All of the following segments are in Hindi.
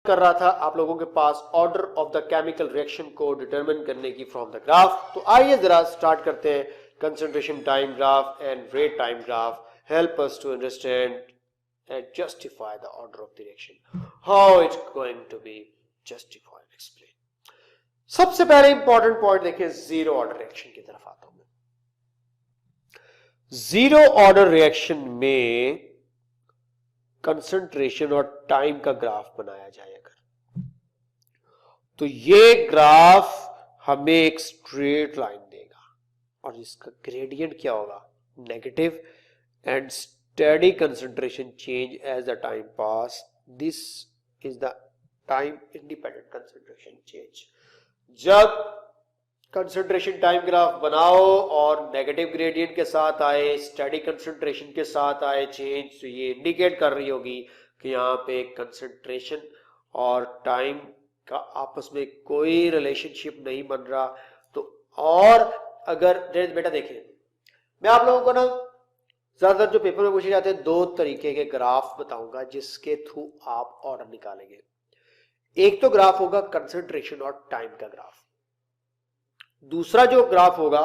कर रहा था आप लोगों के पास order of the chemical reaction को डिटरमिन करने की फ्रॉम द ग्राफ। तो आइए जरा स्टार्ट करते हैं। Concentration time graph and rate time graph help us to understand and justify the order of the reaction. How it's going to be justified, explain. सबसे पहले इंपॉर्टेंट पॉइंट देखिए, जीरो ऑर्डर रिएक्शन की तरफ आता हूं मैं। जीरो ऑर्डर रिएक्शन में कंसंट्रेशन और टाइम का ग्राफ बनाया जाएगा, तो ये ग्राफ हमें एक स्ट्रेट लाइन देगा और इसका ग्रेडियंट क्या होगा, negative, and steady concentration change as the time pass. This is the time independent concentration change. जब concentration time graph बनाओ और नेगेटिव ग्रेडियंट के साथ आए, स्टेडी कंसंट्रेशन के साथ आए चेंज, तो ये इंडिकेट कर रही होगी कि यहाँ पे कंसंट्रेशन और टाइम का आपस में कोई रिलेशनशिप नहीं बन रहा। तो और अगर बेटा देखें, मैं आप लोगों को ना ज्यादातर जो पेपर में पूछे जाते हैं दो तरीके के ग्राफ बताऊंगा जिसके थ्रू आप ऑर्डर निकालेंगे। एक तो ग्राफ होगा कंसंट्रेशन और टाइम का ग्राफ, दूसरा जो ग्राफ होगा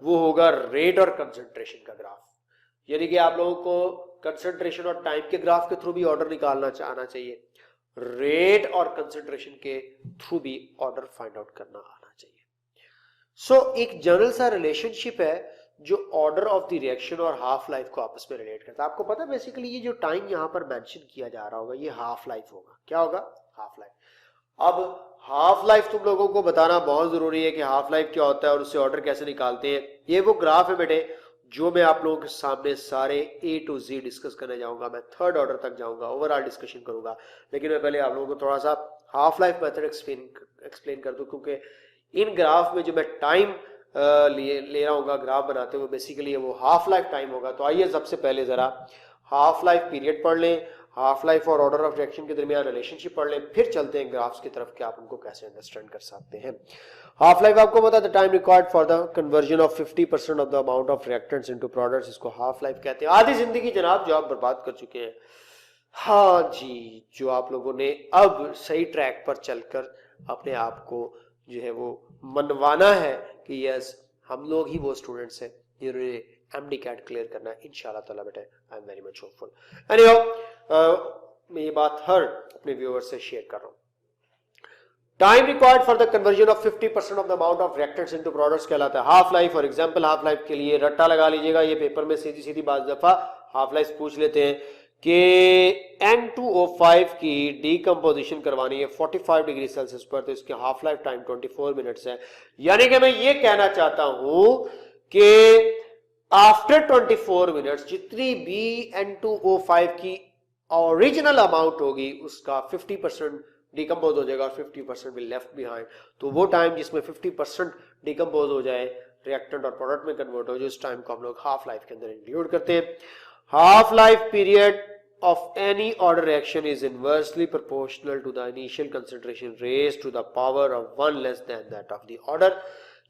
वो होगा रेट और कंसंट्रेशन का ग्राफ। यानी कि आप लोगों को कंसंट्रेशन और टाइम के ग्राफ के थ्रू भी ऑर्डर निकालना आना चाहिए, रेट और कंसंट्रेशन के थ्रू भी ऑर्डर फाइंड आउट करना आना चाहिए। सो एक जनरल सा रिलेशनशिप है जो ऑर्डर ऑफ द रिएक्शन और हाफ लाइफ को आपस में रिलेट करता है। आपको पता है बेसिकली ये जो टाइम यहां पर मेंशन किया जा रहा होगा ये हाफ लाइफ होगा। क्या होगा, हाफ लाइफ। अब हाफ लाइफ तुम लोगों को बताना बहुत जरूरी है कि हाफ लाइफ क्या होता है और उससे ऑर्डर कैसे निकालते हैं। ये वो ग्राफ है बेटे जो मैं आप लोगों के सामने सारे A to Z डिस्कस करने जाऊंगा। मैं थर्ड ऑर्डर तक जाऊंगा, ओवरऑल डिस्कशन करूंगा, लेकिन मैं पहले आप लोगों को थोड़ा सा हाफ लाइफ मेथड एक्सप्लेन कर दूं, क्योंकि इन ग्राफ में जो मैं टाइम ले रहा हूँ ग्राफ बनाते हुए बेसिकली वो हाफ लाइफ टाइम होगा। तो आइए सबसे पहले जरा हाफ लाइफ पीरियड पढ़ लें, हाफ लाइफ और ऑर्डर ऑफ रिएक्शन के दरमियान रिलेशनशिप पढ़ लें, फिर चलते हैं ग्राफ्स की तरफ कि आप उनको कैसे अंडरस्टैंड कर सकते हैं। हाफ लाइफ आपको पता है, the time required for the conversion of 50% of the amount of reactants into products, इसको हाफ लाइफ कहते हैं। आधी जिंदगी जनाब जो आप बर्बाद कर चुके हैं, हाँ जी, जो आप लोगों ने अब सही ट्रैक पर चलकर अपने आप को जो है वो मनवाना है कि यस हम लोग ही वो स्टूडेंट्स हैं जिन्होंने एमडी कैट क्लियर करना है इंशाल्लाह ताला बेटा। I am very much hopeful. Anyhow मैं ये बात हर अपने व्यूअर्स से शेयर कर रहा हूँ। Time required for the conversion of 50% of the amount of reactants into products कहलाता है half life. For example half life के लिए रट्टा लगा लीजिएगा, ये पेपर में सीधी सीधी बात दफा हाफ लाइफ पूछ लेते हैं कि N2O5 की डीकंपोजिशन करवानी है 45 डिग्री सेल्सियस पर, तो इसकी हाफ लाइफ टाइम 24 मिनट्स है। यानी कि मैं ये कहना चाहता हूं कि आफ्टर 24 मिनट्स जितनी भी N2O5 की ओरिजिनल अमाउंट होगी उसका 50% डिकम्पोज हो जाएगा और 50% विल लेफ्ट बिहाइंड। तो वो टाइम जिसमें 50% डिकम्पोज हो जाए, रिएक्टेंट और प्रोडक्ट में कन्वर्ट हो जाए, उस टाइम को हम लोग हाफ लाइफ के अंदर इंक्लूड करते हैं। Half life period of any order reaction is inversely proportional to the initial concentration raised to the power of 1 less than that of the order।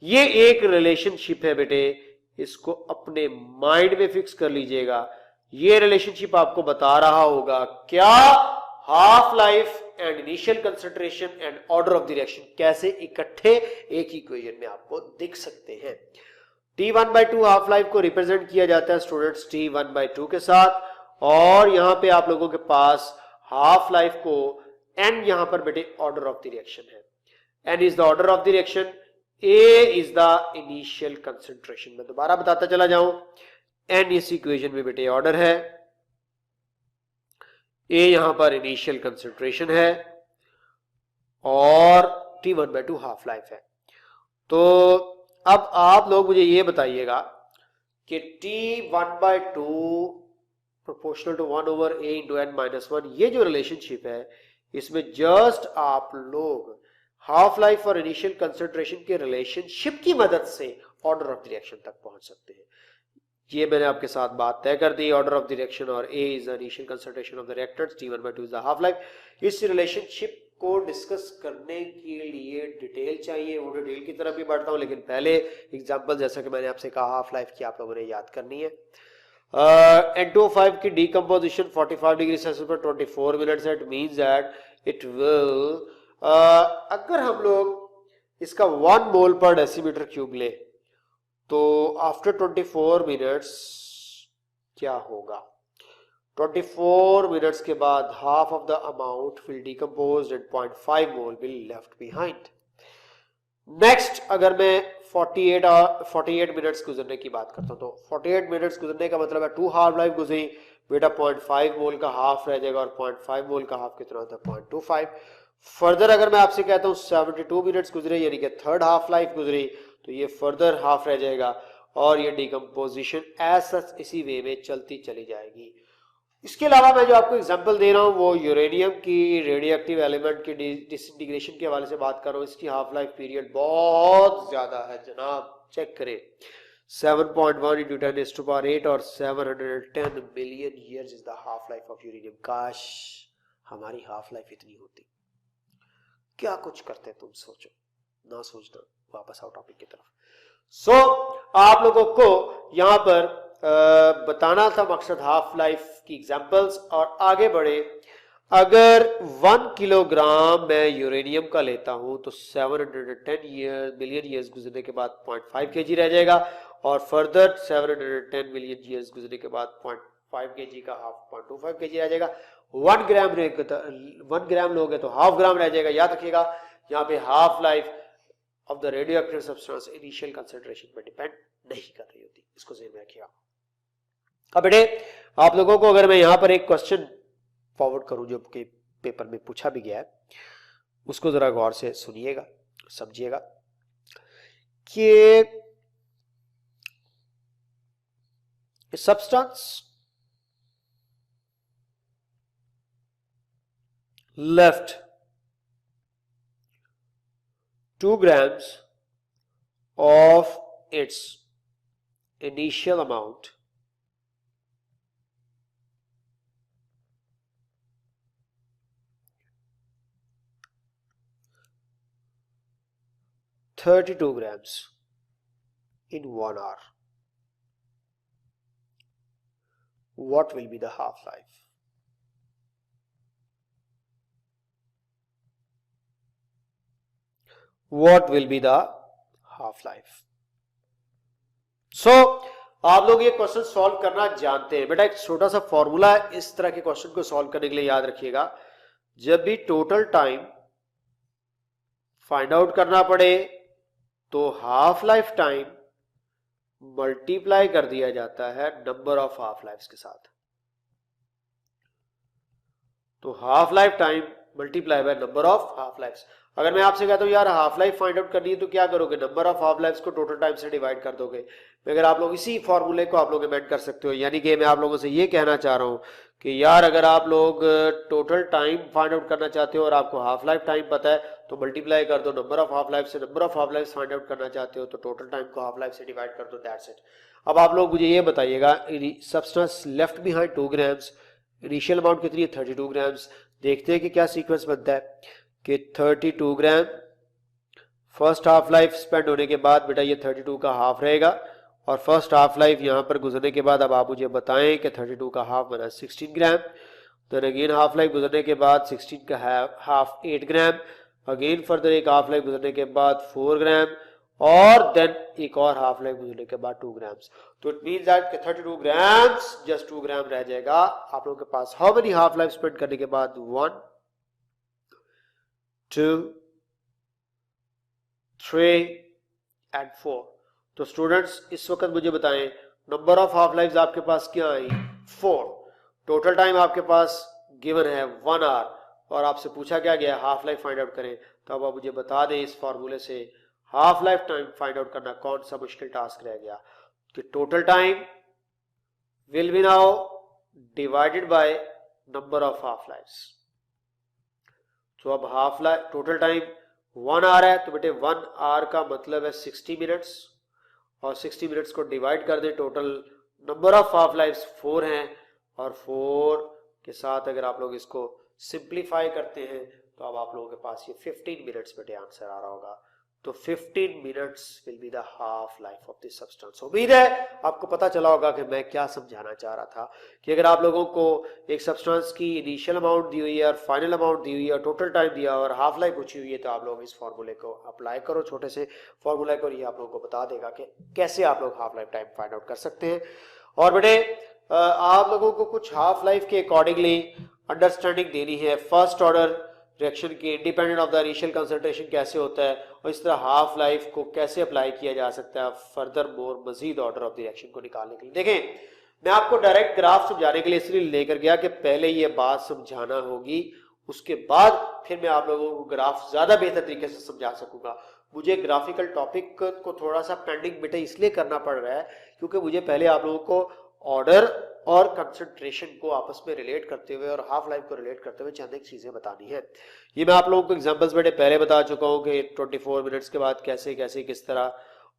ये एक रिलेशनशिप है बेटे, इसको अपने माइंड में फिक्स कर लीजिएगा। ये रिलेशनशिप आपको बता रहा होगा क्या, half life and initial concentration and order of the reaction कैसे इकट्ठे एक ही इक्वेशन में आपको दिख सकते हैं। T1/2 हाफ लाइफ को रिप्रेजेंट किया जाता है स्टूडेंट्स T1/2 के साथ, और यहां पे आप लोगों के पास हाफ लाइफ को N यहां पर बेटे ऑर्डर ऑफ द रिएक्शन है। N is the order of the reaction, A is the initial concentration. मैं दोबारा बताता चला जाऊं, N इस इक्वेशन में बेटे ऑर्डर है, A यहां पर इनिशियल कंसंट्रेशन है और T1/2 हाफ लाइफ है। तो अब आप लोग मुझे ये बताइएगा कि T1/2 proportional to 1/A into N-1, ये जो रिलेशनशिप है इसमें जस्ट आप लोग हाफ लाइफ और इनिशियल कंसंट्रेशन के रिलेशनशिप की मदद से ऑर्डर ऑफ द रिएक्शन तक पहुंच सकते हैं। ये मैंने आपके साथ बात तय कर दी, ऑर्डर ऑफ द रिएक्शन और A is the initial concentration of the reactants, T1/2 is the half life. इस रिलेशनशिप को डिस्कस करने के लिए डिटेल चाहिए, वो डिटेल की तरफ भी बढ़ता हूं, लेकिन पहले एग्जांपल जैसा कि मैंने आपसे कहा हाफ लाइफ की आप लोगों ने याद करनी है। N2O5 की डीकंपोजिशन 45 डिग्री सेल्सियस पर 24 मिनट्स है। It means that it will, अगर हम लोग इसका 1 मोल पर डेसीमीटर क्यूब ले तो आफ्टर 24 मिनट्स क्या होगा? 24 मिनट्स के बाद half of the amount will decompose and 0.5 mole will left behind. Next अगर मैं 48 मिनट्स गुजरने की बात करता हूं तो 48 मिनट्स गुजरने का मतलब है 2 हाफ लाइफ गुजरी बेटा, 0.5 मोल का हाफ रह जाएगा और 0.5 मोल का हाफ कितना होता है? 0.25। फर्दर अगर मैं आपसे कहता हूं 72 मिनट्स गुजरे यानी कि थर्ड हाफ लाइफ गुजरी तो ये फर्दर हाफ रह जाएगा और ये डिकम्पोजिशन एज सच इसी वे में चलती चली जाएगी। इसके अलावा मैं जो आपको एग्जांपल दे रहा हूं वो यूरेनियम की रेडियोएक्टिव एलिमेंट की डिसइंटीग्रेशन के हवाले से बात कर रहा हूं। इसकी हाफ लाइफ पीरियड बहुत ज्यादा है जनाब, चेक करें 7.1 into 10⁸ और 710 million years is the half life of uranium. काश हमारी हाफ लाइफ इतनी होती, क्या कुछ करते तुम सोचो, ना सोचना, वापस आओ टॉपिक की तरफ। आप लोगों को यहां पर बताना था मकसद हाफ लाइफ की एग्जांपल्स और आगे बढ़े। अगर 1 किलोग्राम मैं यूरेनियम का लेता हूं तो 710 मिलियन ईयर्स गुजरने के बाद 0.5 केजी रह जाएगा और फर्दर 710 मिलियन ईयर्स गुजरने के बाद 0.5 केजी का हाफ 0.25 केजी रह जाएगा। 1 ग्राम लोगे तो हाफ ग्राम रह जाएगा। याद रखिएगा यहाँ पे half life of the radioactive substance initial concentration पर डिपेंड नहीं कर रही होती, इसको ध्यान में रखिएगा। अब बेटे आप लोगों को अगर मैं यहां पर एक क्वेश्चन फॉरवर्ड करूं जो कि पेपर में पूछा भी गया है, उसको जरा गौर से सुनिएगा, समझिएगा कि substance left 2 grams of its initial amount (32 grams) in 1 hour. What will be the half-life? What will be the half-life? So आप लोग ये क्वेश्चन सॉल्व करना जानते हैं। बेटा एक छोटा सा फॉर्मूला है इस तरह के क्वेश्चन को सॉल्व करने के लिए, याद रखिएगा। जब भी टोटल टाइम फाइंड आउट करना पड़े तो हाफ लाइफ टाइम मल्टीप्लाई कर दिया जाता है नंबर ऑफ हाफ लाइफ्स के साथ। तो half life time multiply by number of half lives. अगर मैं आपसे कहता हूं यार हाफ लाइफ फाइंड आउट करनी है तो क्या करोगे? नंबर ऑफ हाफ लाइफ्स को टोटल टाइम से डिवाइड कर दोगे। मगर आप लोग इसी फॉर्मूले को आप लोग इमेंट कर सकते हो, यानी कि मैं आप लोगों से ये कहना चाह रहा हूं कि यार अगर आप लोग टोटल टाइम फाइंड आउट करना चाहते हो और आपको हाफ लाइफ टाइम पता है तो मल्टीप्लाई कर दो नंबर ऑफ हाफ लाइफ से। Number of half life find out करना चाहते हो तो टोटल टाइम को हाफ लाइफ से डिवाइड कर दो, दैट्स इट। अब आप लोग मुझे ये बताइएगा, substance left behind 2 grams, initial amount कितनी है? 32 ग्राम्स। देखते हैं कि क्या सीक्वेंस बनता है कि 32 ग्राम फर्स्ट हाफ लाइफ स्पेंड होने के बाद बेटा ये 32 का हाफ रहेगा और फर्स्ट हाफ लाइफ यहां पर गुजरने के बाद अब आप मुझे बताएं कि 32 का हाफ बना 16 ग्राम। तो अगेन हाफ लाइफ गुजरने के बाद 16 का हाफ 8 ग्राम, अगेन फर्दर एक हाफ लाइफ गुजरने के बाद 4 ग्राम और देन एक और हाफ लाइफ गुजरने के बाद 2 ग्राम्स। तो it means that 32 grams just 2 gram रह जाएगा आप लोगों के पास। How many half life spend करने के बाद? 1 2 3 एंड 4। तो स्टूडेंट्स इस वक्त मुझे बताएं नंबर ऑफ हाफ लाइफ आपके पास क्या आई? 4। टोटल टाइम आपके पास गिवन है 1 आवर और आपसे पूछा क्या गया हाफ लाइफ फाइंड आउट करें। तो अब आप मुझे बता दें इस फॉर्मूले से half life time find out करना कौन सा मुश्किल टास्क रह गया कि total time will be now divided by number of half lives. तो अब half life total time 1 hour है तो बेटे 1 आवर का मतलब है 60 मिनट्स और 60 मिनट्स को डिवाइड कर दे। Total number of half lives 4 हैं और 4 के साथ अगर आप लोग इसको सिंप्लीफाई करते हैं तो अब आप लोगों के पास ये 15 मिनट्स बेटे आंसर आ रहा होगा। तो 15 minutes will be the half life of this substance. उम्मीद है आपको पता चला होगा कि मैं क्या समझाना चाह रहा था, कि अगर आप लोगों को एक सब्सटेंस की इनिशियल अमाउंट दी हुई है और फाइनल अमाउंट दी हुई है, टोटल टाइम दिया और हाफ लाइफ पूछी हुई है, तो आप लोग इस फॉर्मूले को अप्लाई करो, छोटे से फॉर्मूले को, ये आप लोगों को बता देगा कि कैसे आप लोग half life time find out कर सकते हैं। और बेटे आप लोगों को कुछ हाफ लाइफ के अकॉर्डिंगली अंडरस्टैंडिंग देनी है। फर्स्ट ऑर्डर रिएक्शन की independent of the initial concentration कैसे होता है, और इस तरह हाफ लाइफ को कैसे अप्लाई किया जा सकता है फर्दर मोर मजीद ऑर्डर ऑफ द रिएक्शन को निकालने के लिए। देखें, मैं आपको डायरेक्ट ग्राफ समझाने के लिए इसलिए लेकर गया कि पहले ये बात समझाना होगी, उसके बाद फिर मैं आप लोगों को ग्राफ ज्यादा बेहतर तरीके से समझा सकूंगा। मुझे ग्राफिकल टॉपिक को थोड़ा सा पेंडिंग बेटे इसलिए करना पड़ रहा है क्योंकि मुझे पहले आप लोगों को ऑर्डर और कंसंट्रेशन को आपस में रिलेट करते हुए और हाफ लाइफ को रिलेट करते हुए चंद एक चीजें बतानी है। ये मैं आप लोगों को एग्जांपल्स बेटे पहले बता चुका हूं कि 24 मिनट्स के बाद कैसे कैसे किस तरह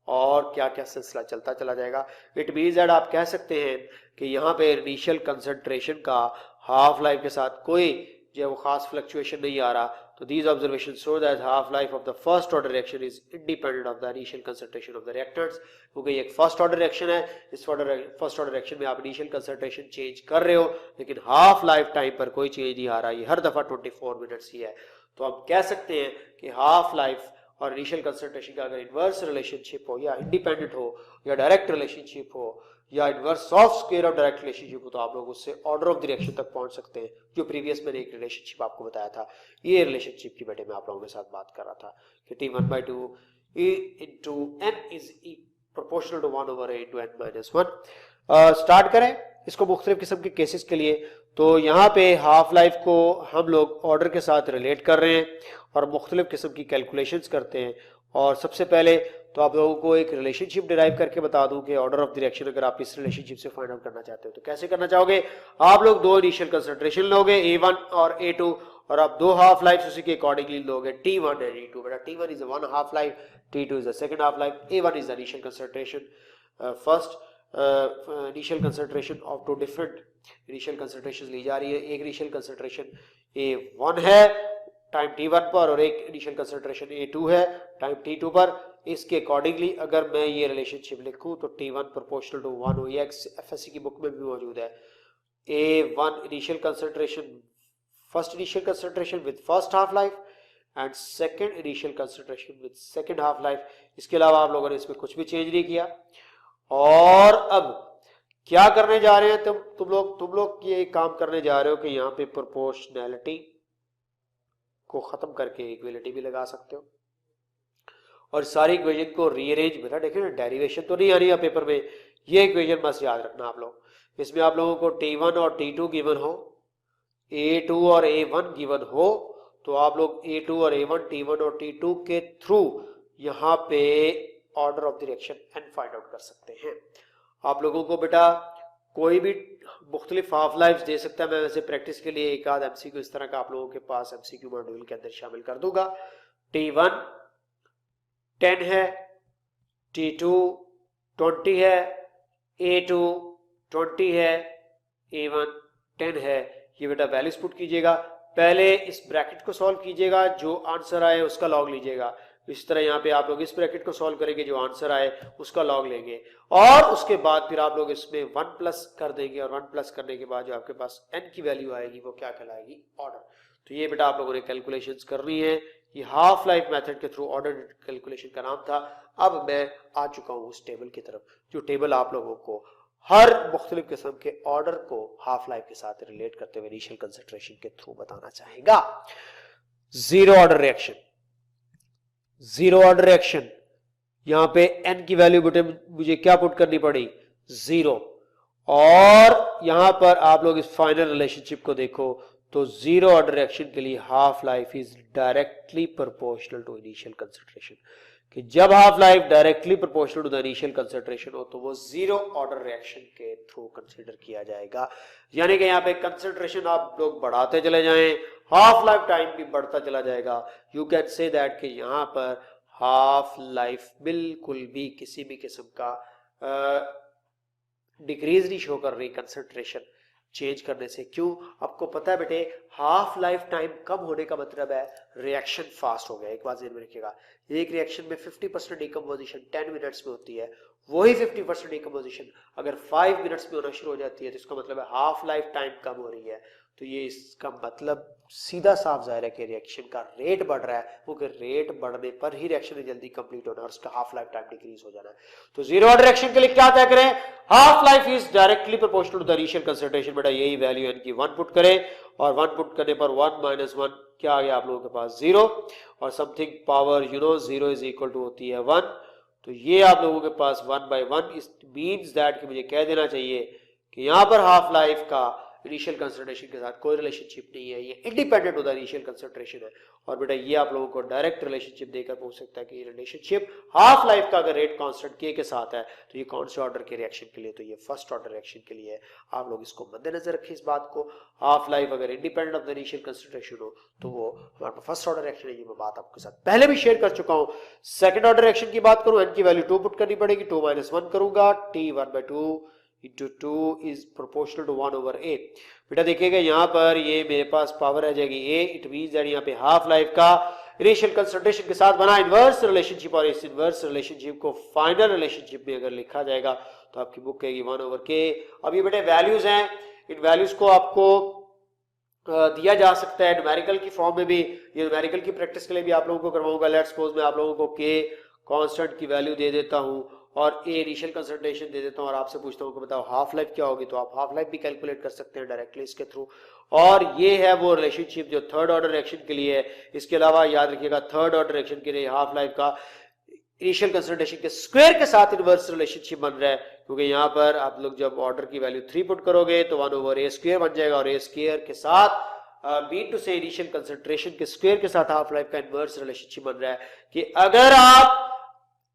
और क्या क्या सिलसिला चलता चला जाएगा। इट मींस दैट आप कह सकते हैं कि यहाँ पे इनिशियल कंसंट्रेशन का हाफ लाइफ के साथ कोई जो वो खास फ्लक्चुएशन नहीं आ रहा। तो these observations show that half life of the first order reaction is independent of the initial concentration of the reactants। क्योंकि ये एक फर्स्ट ऑर्डर रिएक्शन है, इस फर्स्ट ऑर्डर रिएक्शन में आप इनिशियल कंसंट्रेशन चेंज कर रहे हो, लेकिन हाफ लाइफ टाइम पर कोई चेंज नहीं आ रहा, ये हर दफा 24 मिनट्स ही है। तो हम कह सकते हैं कि हाफ लाइफ और इनिशियल कंसंट्रेशन का अगर इनवर्स रिलेशनशिप हो या इंडिपेंडेंट हो या डायरेक्ट रिलेशनशिप हो या inverse of square of direct relationship हो, तो आप लोग उससे ऑर्डर ऑफ द रिएक्शन तक पहुंच सकते हैं, जो प्रीवियस मैंने एक रिलेशनशिप आपको बताया था। ये रिलेशनशिप की बेटे मैं आप लोगों के साथ बात कर रहा था कि T1/2 into n is proportional to 1 over a into n minus 1। Start करें इसको मुख्तलिफ किस्म के केसेस के लिए। तो यहाँ पे हाफ लाइफ को हम लोग ऑर्डर के साथ रिलेट कर रहे हैं और मुख्तलिफ किस्म की कैलकुलेशंस करते हैं। और सबसे पहले तो आप लोगों को एक रिलेशनशिप डिराइव करके बता दूं कि ऑर्डर ऑफ द रिएक्शन अगर आप इस रिलेशनशिप से फाइंड आउट करना चाहते हो तो कैसे करना चाहोगे। आप लोग दो इनिशियल कंसंट्रेशन लोगे A1 और A2 और आप दो हाफ लाइफ उसी के अकॉर्डिंगली लोगे T1 एंड E2। बेटा T1 is one half life, T2 is the second half life, A1 is the initial concentration first initial concentration of two different initial concentration ली जा रही है। एक इनिशियल कंसंट्रेशन A1 है टाइम T1 पर और एक इनिशियल कंसंट्रेशन A2 है टाइम T2 पर। इसके अकॉर्डिंगली अगर मैं ये रिलेशनशिप लिखूं तो T1 प्रोपोर्शनल टू 1 हो, ये एफएससी की बुक में भी मौजूद है। A1 initial concentration, first initial concentration with first half life and second initial concentration with second half life. इसके अलावा आप लोगों ने इसमें कुछ भी चेंज नहीं किया। और अब क्या करने जा रहे हैं तुम लोग ये काम करने जा रहे हो कि यहाँ पे प्रोपोर्शनैलिटी को खत्म करके इक्वलिटी भी लगा सकते हो और सारी इक्वेशन को रीअरेंज। बेटा देखिए ना, डेरिवेशन तो नहीं आ रही है पेपर में, ये इक्वेशन बस याद रखना आप लोग। इसमें आप लोगों को T1 और T2 गिवन हो, A2 और A1 गिवन हो, तो आप लोग A2 और A1, T1 और T2 के थ्रू यहाँ पे order of the reaction n find out कर सकते हैं। आप लोगों को बेटा कोई भी मुख्तलिफ हाफ लाइफ दे सकता है। मैं वैसे प्रैक्टिस के लिए एक आध एमसीक्यू इस तरह का आप लोगों के पास एमसीक्यू मॉड्यूल के अंदर शामिल कर दूंगा। T1 10 है, T2 20 है, A2 20 है, A1 10 है। ये बेटा वैल्यूज पुट कीजिएगा, पहले इस ब्रैकेट को सॉल्व कीजिएगा, जो आंसर आए उसका लॉग लीजिएगा। इस तरह यहाँ पे आप लोग इस ब्रैकेट को सॉल्व करेंगे, जो आंसर आए उसका लॉग लेंगे और उसके बाद फिर आप लोग इसमें 1 प्लस कर देंगे और 1 प्लस करने के बाद जो आपके पास n की वैल्यू आएगी वो क्या कहलाएगी, ऑर्डर। तो ये बेटा आप लोगों ने कैलकुलेशंस करनी है। ये हाफ लाइफ मेथड के थ्रू ऑर्डर कैलकुलेशन का नाम था। अब मैं आ चुका हूँ उस टेबल की तरफ, जो टेबल आप लोगों को हर मुख्तलिफ किस्म के ऑर्डर को हाफ लाइफ के साथ रिलेट करते हुए इनिशियल कंसंट्रेशन के थ्रू बताना चाहेगा। Zero order reaction, zero order reaction, यहां पे n की वैल्यू बेटे मुझे क्या पुट करनी पड़ी, 0। और यहां पर आप लोग इस फाइनल रिलेशनशिप को देखो तो जीरो ऑर्डर रिएक्शन के लिए half life is directly proportional to initial concentration, कि जब half life directly proportional to the initial concentration हो तो वो जीरो ऑर्डर रिएक्शन के थ्रू कंसीडर किया जाएगा। यानी कि यहाँ पे कंसंट्रेशन आप लोग बढ़ाते चले जाएं, हाफ लाइफ टाइम भी बढ़ता चला जाएगा। यू कैन से दैट कि यहाँ पर हाफ लाइफ बिल्कुल भी किसी भी किस्म का डिक्रीज नहीं शो कर रही कंसंट्रेशन चेंज करने से। क्यों, आपको पता है बेटे हाफ लाइफ टाइम कम होने का मतलब है रिएक्शन फास्ट हो गया। एक बात ध्यान में रखिएगा, एक रिएक्शन में 50% डिकम्पोजिशन 10 मिनट्स में होती है, वही 50% डिकम्पोजिशन अगर 5 मिनट्स में होना शुरू हो जाती है तो इसका मतलब है हाफ लाइफ टाइम कम हो रही है। तो ये इसका मतलब सीधा साफ जाहिर है कि रिएक्शन का रेट बढ़ रहा है, क्योंकि रेट बढ़ने पर ही रिएक्शन जल्दी कंप्लीट होना और उसका हाफ लाइफ टाइम डिक्रीज हो जाना है। तो जीरो ऑर्डर रिएक्शन के लिए क्या तय करें, half life is directly proportional to the initial concentration. बेटा यही वैल्यू n की 1 पुट करें और 1 पुट करने पर 1 माइनस 1 क्या आ गया आप लोगों के पास 0 और something power 0 is equal to होती है 1। तो ये आप लोगों के पास 1/1 इस मीन्स दैट कि मुझे कह देना चाहिए कि यहां पर हाफ लाइफ का इनिशियल कंसंट्रेशन के साथ कोई रिलेशनशिप नहीं है, ये independent of the initial concentration है। और बेटा ये आप लोगों को डायरेक्ट रिलेशनशिप देकर पूछ सकता है कि ये रिलेशनशिप हाफ लाइफ का अगर रेट कांस्टेंट के के साथ है तो ये कौन से ऑर्डर के रिएक्शन के लिए, तो ये फर्स्ट ऑर्डर रिएक्शन के लिए है। आप लोग इसको मद्देनजर रखें इस बात को, हाफ लाइफ अगर independent of the initial concentration हो तो वो हमारा फर्स्ट ऑर्डर रिएक्शन है। ये मैं बात आपके साथ पहले भी शेयर कर चुका हूं। सेकंड ऑर्डर रिएक्शन की बात करूं, n की वैल्यू 2 पुट करनी पड़ेगी, 2 माइनस 1 करूंगा, t 1/2 into 2 is proportional to 1/a। बेटा देखिएगा यहाँ पर ये मेरे पास पावर आ जाएगी a, इट मींस दैट यहाँ पे हाफ लाइफ का इनिशियल कंसंट्रेशन के साथ बना इनवर्स रिलेशनशिप और इस इनवर्स रिलेशनशिप को फाइनल रिलेशनशिप में अगर लिखा जाएगा तो आपकी बुक कहेगी 1/k। अब ये बेटे वैल्यूज हैं, इन वैल्यूज को आपको दिया जा सकता है न्यूमेरिकल की फॉर्म में भी। ये न्यूमेरिकल की प्रैक्टिस के लिए भी आप लोगों को करवाऊंगा। लेट्स सपोज मैं आप लोगों को k कांस्टेंट की वैल्यू दे देता हूं और ए इनिशियल कंसंट्रेशन दे देता हूं और आपसे पूछता हूं कि बताओ हाफ लाइफ क्या होगी, तो आप हाफ लाइफ भी कैलकुलेट कर सकते हैं डायरेक्टली इसके थ्रू। और ये है वो रिलेशनशिप जो थर्ड ऑर्डर रिएक्शन के लिए है। इसके अलावा याद रखिएगा थर्ड ऑर्डर रिएक्शन के लिए हाफ लाइफ का इनिशियल कंसंट्रेशन के स्क्वायर के साथ इनवर्स रिलेशनशिप बन रहा है, क्योंकि यहाँ पर आप लोग जब ऑर्डर की वैल्यू 3 पुट करोगे तो 1/a² बन जाएगा और a² के साथ मीन टू से इनिशियल कंसंट्रेशन के स्क्वायर के साथ हाफ लाइफ का इनवर्स रिलेशनशिप बन रहा है कि अगर आप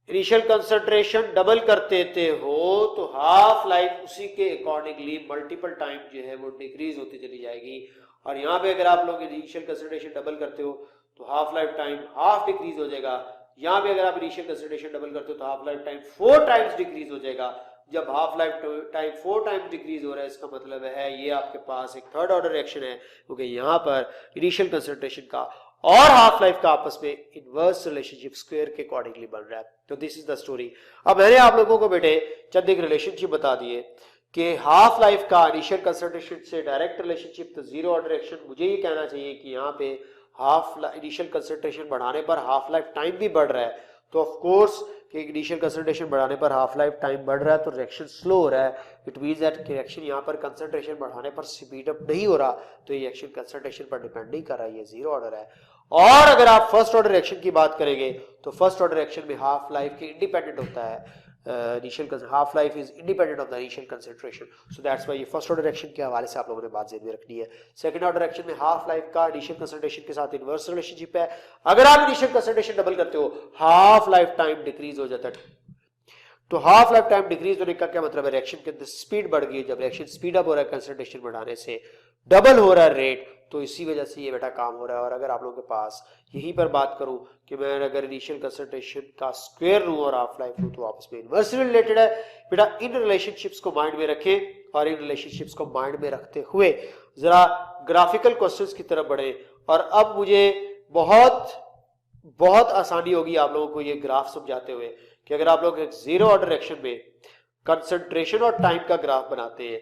इनिशियल कंसंट्रेशन डबल कर देते हो तो हाफ लाइफ उसी के अकॉर्डिंगली मल्टीपल टाइम जो है वो डिक्रीज होती चली जाएगी। और यहाँ पे अगर आप लोग इनिशियल कंसंट्रेशन डबल करते हो तो half life time half decrease हो जाएगा। यहाँ पे अगर आप इनिशियल कंसंट्रेशन डबल करते हो तो half life time 4 times decrease हो जाएगा। जब half life time 4 times decrease हो रहा है इसका मतलब है ये आपके पास एक थर्ड ऑर्डर रिएक्शन है, क्योंकि यहाँ पर इनिशियल कंसंट्रेशन का और हाफ लाइफ का आपस में इनवर्स रिलेशनशिप स्क्वायर के अकॉर्डिंगली बन रहा है। तो दिस इज द स्टोरी। अब मैंने आप लोगों को बेटे चंद एक रिलेशनशिप बता दिए कि हाफ लाइफ का इनिशियल कंसंट्रेशन से डायरेक्ट रिलेशनशिप, तो जीरो ऑर्डर रिएक्शन मुझे ये कहना चाहिए कि यहाँ पे हाफ इनिशियल कंसंट्रेशन बढ़ाने पर हाफ लाइफ टाइम भी बढ़ रहा है। तो ऑफ कोर्स कि इनिशियल कंसंट्रेशन बढ़ाने पर हाफ लाइफ टाइम बढ़ रहा है तो रिएक्शन स्लो हो रहा है। इट मींस दैट रिएक्शन यहाँ पर कंसंट्रेशन बढ़ाने पर स्पीड अप नहीं हो रहा, तो ये रिएक्शन कंसंट्रेशन पर डिपेंड नहीं कर रहा है, ये जीरो ऑर्डर है। और अगर आप फर्स्ट ऑर्डर रिएक्शन की बात करेंगे तो फर्स्ट ऑर्डर रिएक्शन में हाफ लाइफ के इंडिपेंडेंट होता है, initial half life is independent of the initial concentration. So that's why ये फर्स्ट ऑर्डर रिएक्शन के हवाले से आप लोगों ने बात ध्यान में रखनी है। सेकंड ऑर्डर रिएक्शन में हाफ लाइफ का इनिशियल कंसंट्रेशन के साथ इनवर्स रिलेशनशिप है। अगर आप इनिशियल कंसंट्रेशन डबल करते हो हाफ लाइफ टाइम डिक्रीज हो जाता है। तो हाफ लाइफ टाइम डिक्रीज होने का क्या मतलब है, रिएक्शन के अंदर स्पीड बढ़ गई। जब रिएक्शन स्पीड अप हो रहा है कंसंट्रेशन बढ़ाने से, डबल हो रहा है रेट, तो इसी वजह से ये बेटा काम हो रहा है। और अगर आप लोगों के पास यहीं पर बात करूं कि मैं अगर इनिशियल कंसंट्रेशन का स्क्वायर लूं और हाफ लाइफ लूं तो आपस में इनवर्सली रिलेटेड है। बेटा इन रिलेशनशिप्स को माइंड में रखें और इन रिलेशनशिप्स को माइंड में रखते हुए जरा ग्राफिकल क्वेश्चंस की तरफ बढ़े। और अब मुझे बहुत आसानी होगी आप लोगों को ये ग्राफ समझाते हुए कि अगर आप लोग एक जीरो ऑर्डर रिएक्शन में कंसंट्रेशन और टाइम का ग्राफ बनाते हैं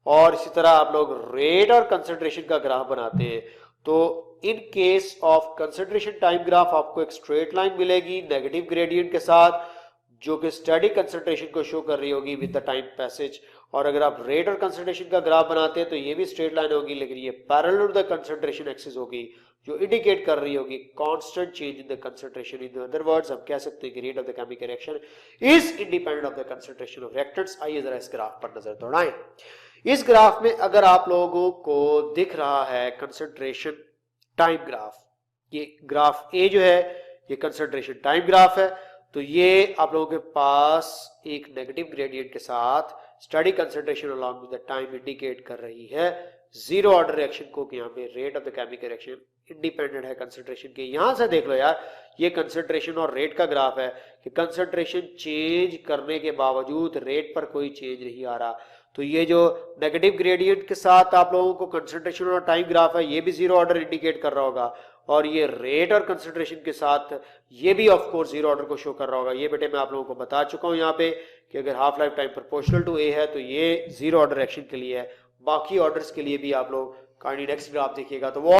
और इसी तरह आप लोग रेट और कंसंट्रेशन का ग्राफ बनाते हैं, तो in case of concentration time graph आपको एक स्ट्रेट लाइन मिलेगी नेगेटिव ग्रेडियंट के साथ जो कि स्टैटिक कंसंट्रेशन को शो कर रही होगी विद द टाइम पैसेज। और अगर आप रेट और कंसंट्रेशन का ग्राफ बनाते हैं तो ये भी स्ट्रेट लाइन होगी, लेकिन ये parallel to the concentration axis होगी जो इंडिकेट कर रही होगी constant change in the concentration. In other words हम कह सकते हैं कि rate of the chemical reaction is independent of the concentration of reactants. आइए जरा इस ग्राफ पर नजर दौड़ाएं। इस ग्राफ में अगर आप लोगों को दिख रहा है कंसंट्रेशन टाइम ग्राफ, ये ग्राफ ए जो है ये कंसंट्रेशन टाइम ग्राफ है, तो ये आप लोगों के पास एक नेगेटिव ग्रेडियंट के साथ study concentration along with the time indicate कर रही है जीरो ऑर्डर रिएक्शन को कि यहाँ पे rate of the chemical reaction independent है कंसंट्रेशन के। यहां से देख लो यार, ये कंसंट्रेशन और रेट का ग्राफ है कि कंसंट्रेशन चेंज करने के बावजूद रेट पर कोई चेंज नहीं आ रहा। तो ये जो नेगेटिव ग्रेडियंट के साथ आप लोगों को कंसंट्रेशन और टाइम ग्राफ है ये भी जीरो ऑर्डर इंडिकेट कर रहा होगा, और ये रेट और कंसंट्रेशन के साथ ये भी ऑफ कोर्स जीरो ऑर्डर को शो कर रहा होगा। ये बेटे मैं आप लोगों को बता चुका हूं यहाँ पे कि अगर half life time proportional to A है तो ये जीरो ऑर्डर एक्शन के लिए है, बाकी ऑर्डर्स के लिए भी आप लोग काइंडली नेक्स्ट ग्राफ देखिएगा तो वो